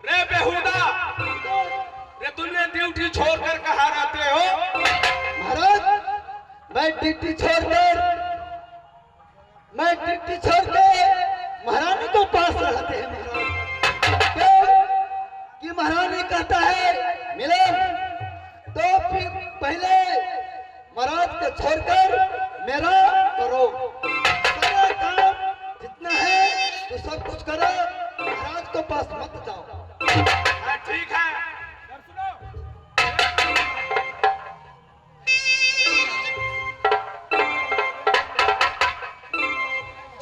रे बेहुदा, रे तुमने ड्यूटी छोड़कर कहाँ रहते हो? महाराज, मैं ड्यूटी छोड़कर महारानी को पास रहते हैं महाराज। क्यों कि महारानी कहता है मिलन, तो फिर पहले महाराज को छोड़कर मेरा करो, सारा काम जितना है तो सब कुछ करो, महाराज को पास मत जाओ। ठीक है,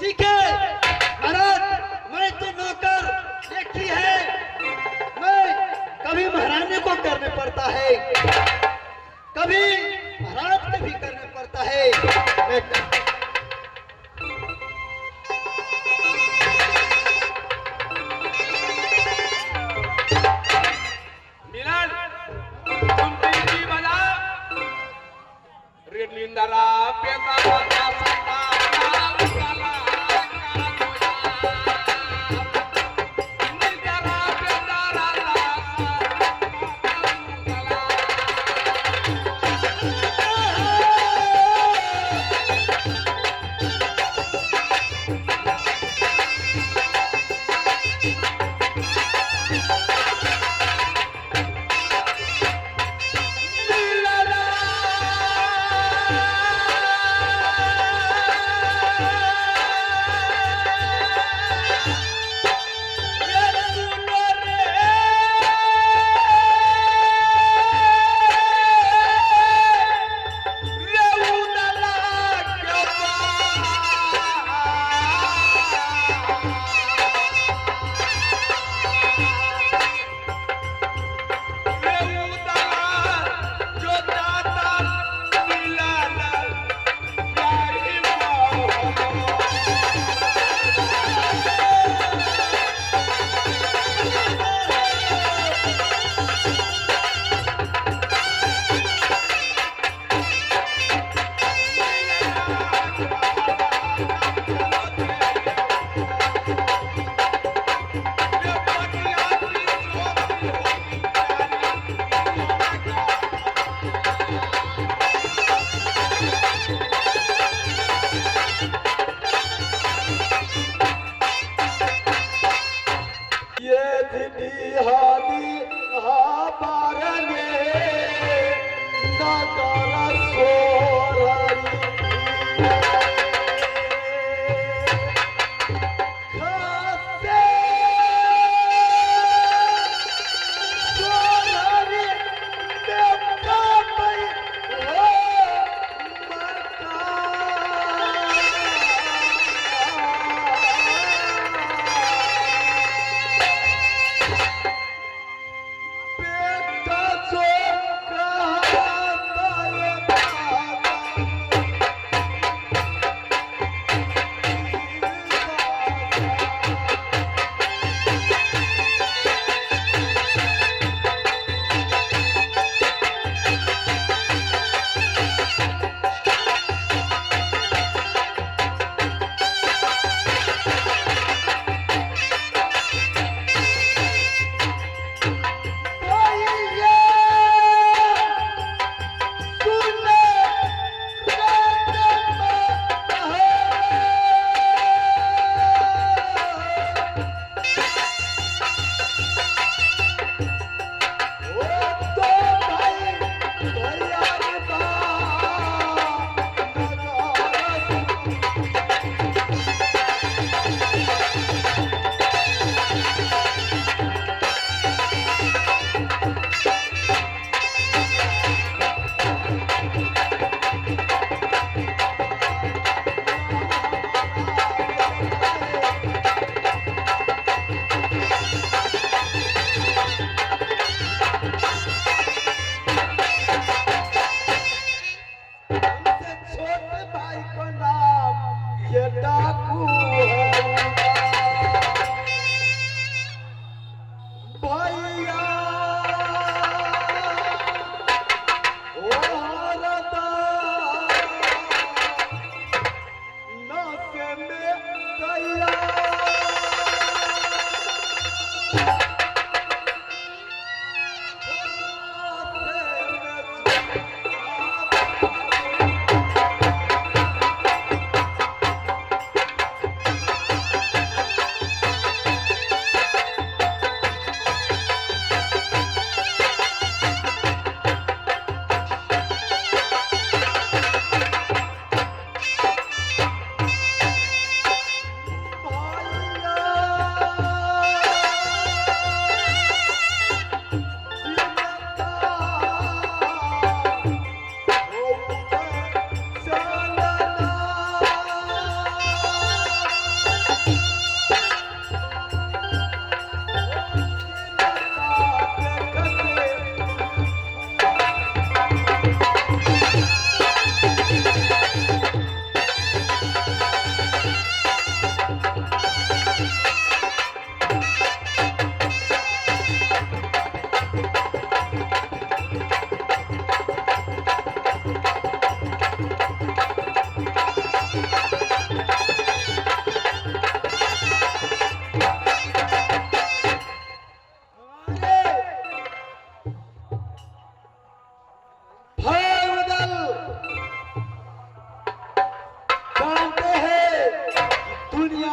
ठीक है महाराज, मैं तो नौकर एक ही है, मैं कभी महारानी को करने पड़ता है, कभी महाराज को भी करने पड़ता है। मैं मिलन, तुम टीटी बजा, रे निंदरा पेता बता सकता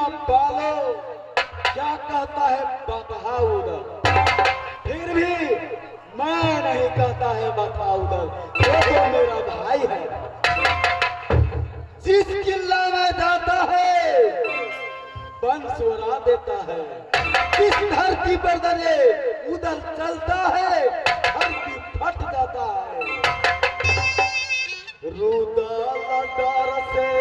बालो क्या कहता है बता उदल, फिर भी मैं नहीं कहता है बता उदल, वो तो मेरा भाई है। जिस किला में जाता है बंस उड़ा देता है, इस धरती पर दरे उदल चलता है धरती फट जाता है। रुदल डर से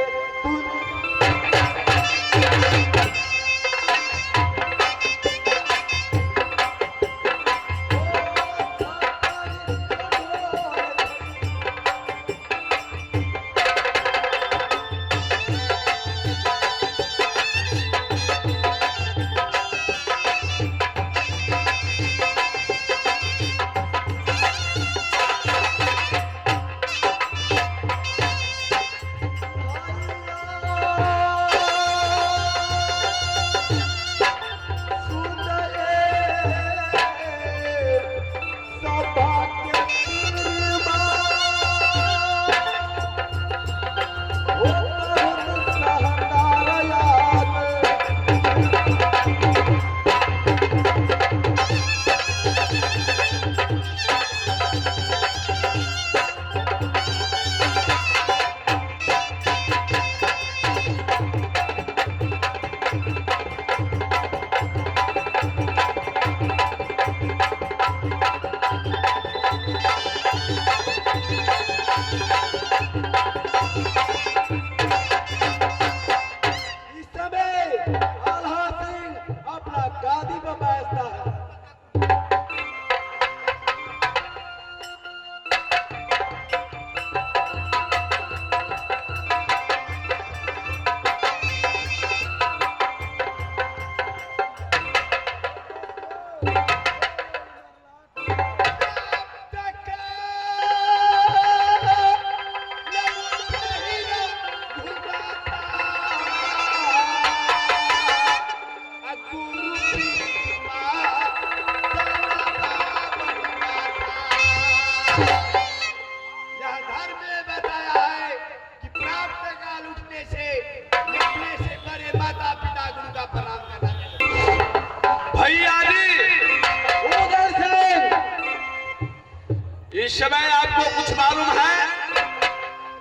इस समय आपको कुछ मालूम है?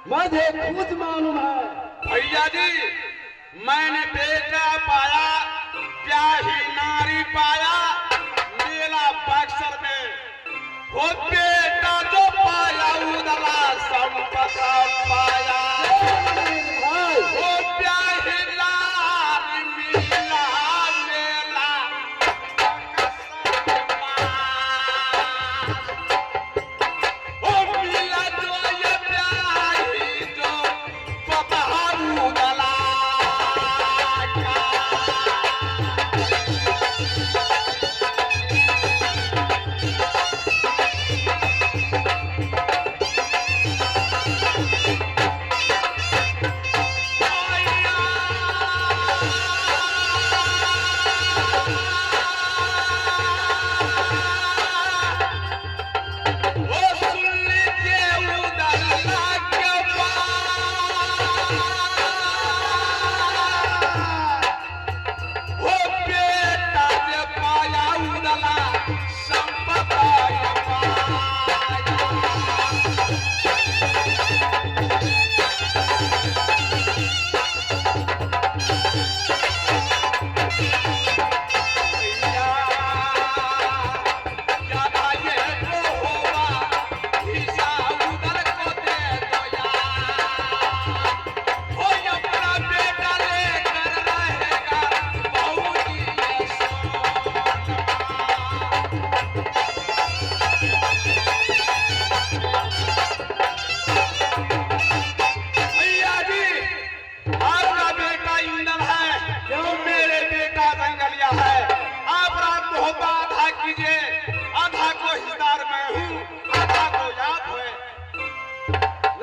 मुझे खुद मालूम है भैया जी, मैंने बेटा पाया, प्याही नारी पाया मेला बक्सर में। वो बेटा जो पाया उदला संपदा पाया, वो प्याही नारी मिला मेला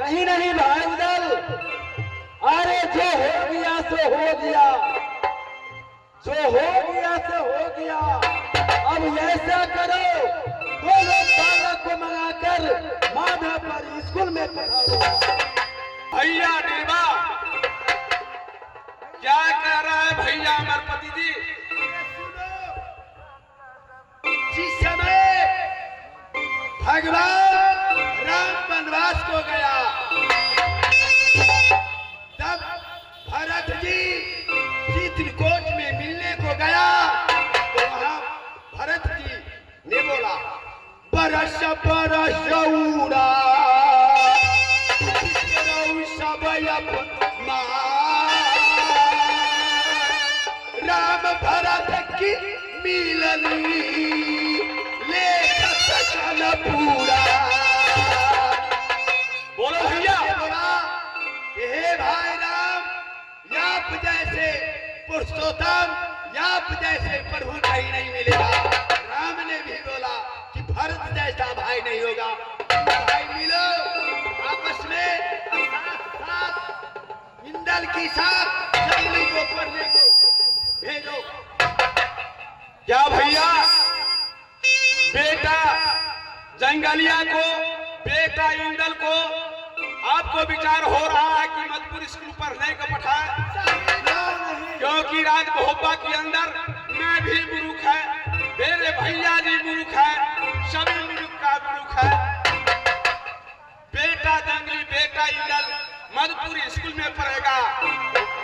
नहीं नहीं भाई उदल, अरे जो हो गया सो हो गया, जो हो गया सो हो गया। अब ऐसा करो, दोनों बालक को मंगाकर माधवपुर स्कूल में पढ़ाओ। भैया देवा, क्या कह रहा है भैया अमरपति जी? जिस समय भगवान राम वनवास को गया, तब भरत जी चित्रकूट में मिलने को गया, तो वहां भरत जी ने बोला बरस बरस उड़ा सब राम भरत की मिलनी लेख सकल पूरा। बोलो भैया। बोला हे भाई राम, आप जैसे पुरुषोत्तम, आप जैसे प्रभु कहीं नहीं मिलेगा। राम ने भी बोला कि भरत जैसा भाई नहीं होगा। भाई मिलो आपस में, साथ साथ इंदल की साथ जंगली को पढ़ने को भेजो। क्या भैया बेटा जंगलिया को, बेटा इंदल को आपको विचार हो रहा है कि मधुपुर स्कूल पढ़ने को पठाए? क्योंकि राज भोपा के अंदर मैं भी मूर्ख है, मेरे भैया जी मूर्ख है, सभी मूर्ख का मूर्ख है। बेटा जंगली, बेटा इंदल मधुपुर स्कूल में पढ़ेगा।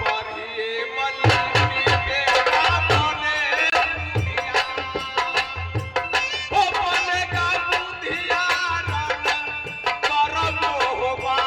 पढ़िए बल्ली बेटा बोले का बुधिया करम होगा।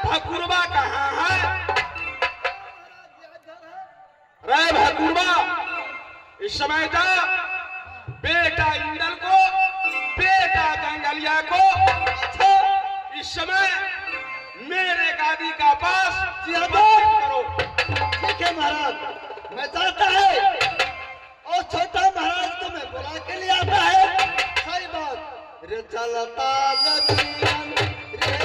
भकुरबा कहाँ है? रे भकुरबा, इस समय जा बेटा इंदल को, बेटा जंगलिया को इस समय मेरे गादी का पास करो। ठीक है महाराज, मैं चाहता है और छोटा महाराज को मैं बुला के लिए आता है। सही बात रे चलता नदियन रे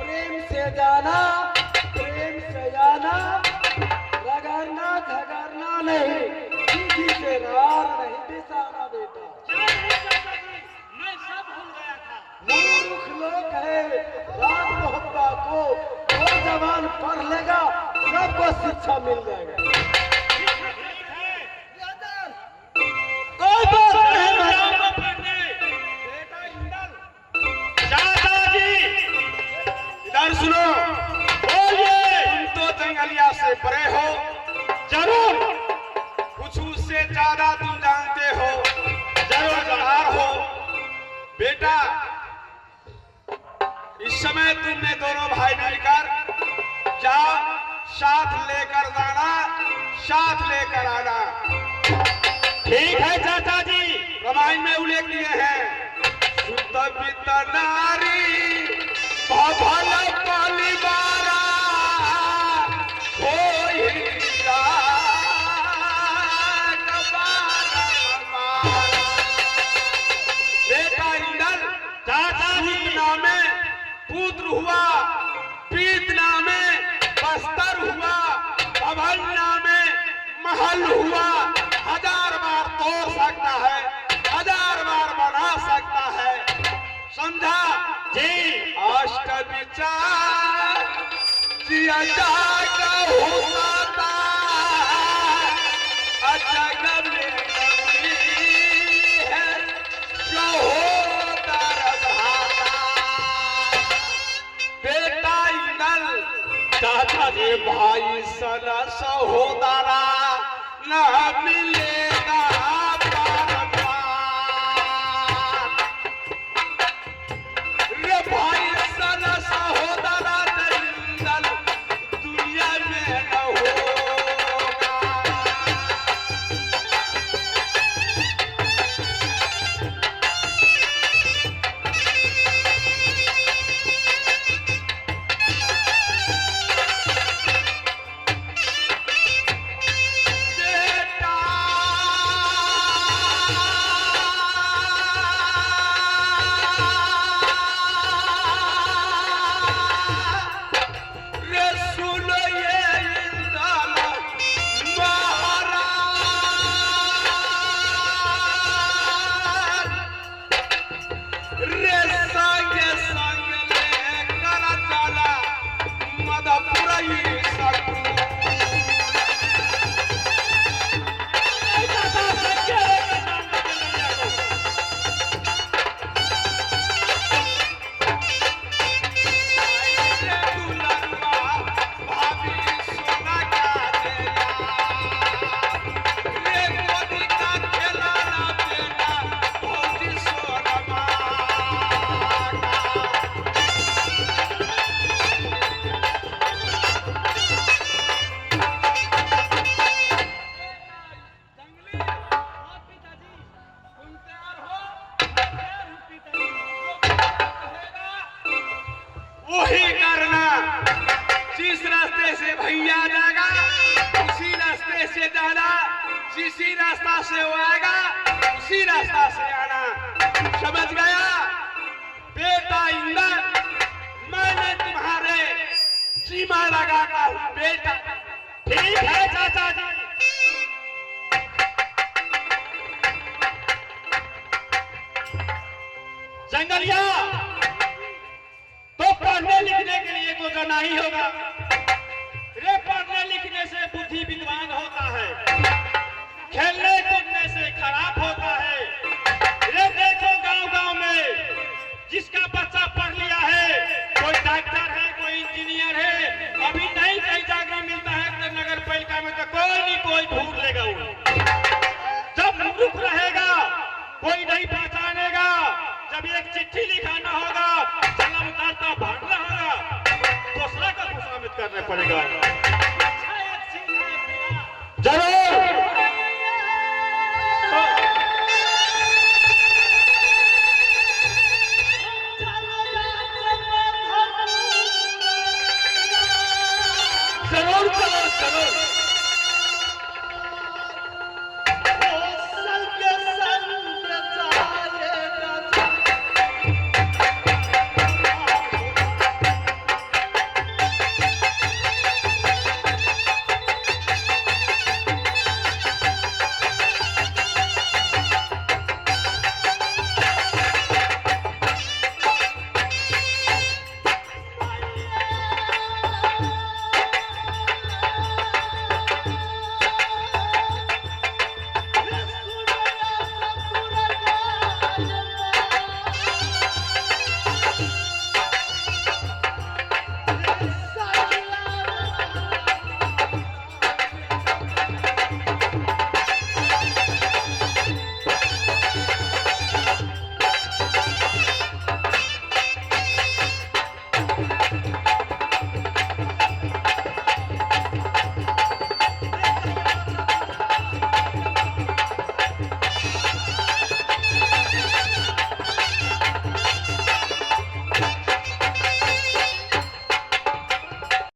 प्रेम से जाना, प्रेम से जाना, रगड़ना झगड़ना नहीं, किसी से रार नहीं बिसाना बेटा। मैं सब भूल गया था। मूर्ख लोग है, राज मोहब्बत को जो जवान पढ़ लेगा सबको शिक्षा मिल जाएगा। कोई बात नहीं चाचा जी, इधर सुनो, बोलिए। तुम तो जंगलिया से परे हो, जरूर कुछ उससे ज्यादा तुम जानते हो, जरूर जानकार हो। बेटा, इस समय तुमने दोनों भाई मिलकर जाओ, साथ लेकर जाना, साथ लेकर आना। ठीक है चाचा जी। रामायण में उल्लेख किए हैं, शुद्ध वित्त नारी भवन परिवारा होई राग बारंबार। बेटा इंदल, चाचा जी, सूत नामे पुत्र हुआ, पीत नामे बस्तर हुआ, भवन नामे महल हुआ। 1000 बार तोड़ सकता है, 1000 बार बना सकता है, समझा जी। अष्ट विचार जिया जाग होता अजग में कमी है जो होता रहा। बेटा इंदल, चाचा जी, भाई सन सहोदरा न मिलेगा बारंबार। रे भाई सन सहोदरा इंदल दुनिया में न होगा। बेटा, रे सुनो ये इंदल महाराज, रे संगे संग लेकर चला मधुपुरई सकू। वही करना, जिस रास्ते से भैया जाएगा उसी रास्ते से जाना, जिसी रास्ता से वो आएगा उसी रास्ता से आना। समझ गया बेटा इंदल, मैंने तुम्हारे सीमा लगाता हूँ बेटा। ठीक है चाचा जी। जंगलिया, तो पढ़ने लिखने के लिए तो जाना ही होगा। रे पढ़ने लिखने से बुद्धि विद्वान होता है, खेलने कूदने से खराब होता है। रे देखो गांव-गांव में जिसका बच्चा पढ़ लिया है, कोई डॉक्टर है, कोई इंजीनियर है, अभी नहीं कहीं चाकरी मिलता है तो नगर पालिका में तो कोई नहीं कोई ढूंढ लेगा वो। जब मूर्ख रहेगा कोई नहीं पहचानेगा। जब एक चिट्ठी लिखाना होगा, सलाम उतारता भागना होगा, दूसरा का खुशामद करने पड़ेगा। जरूर। जरूर जरूर जरूर।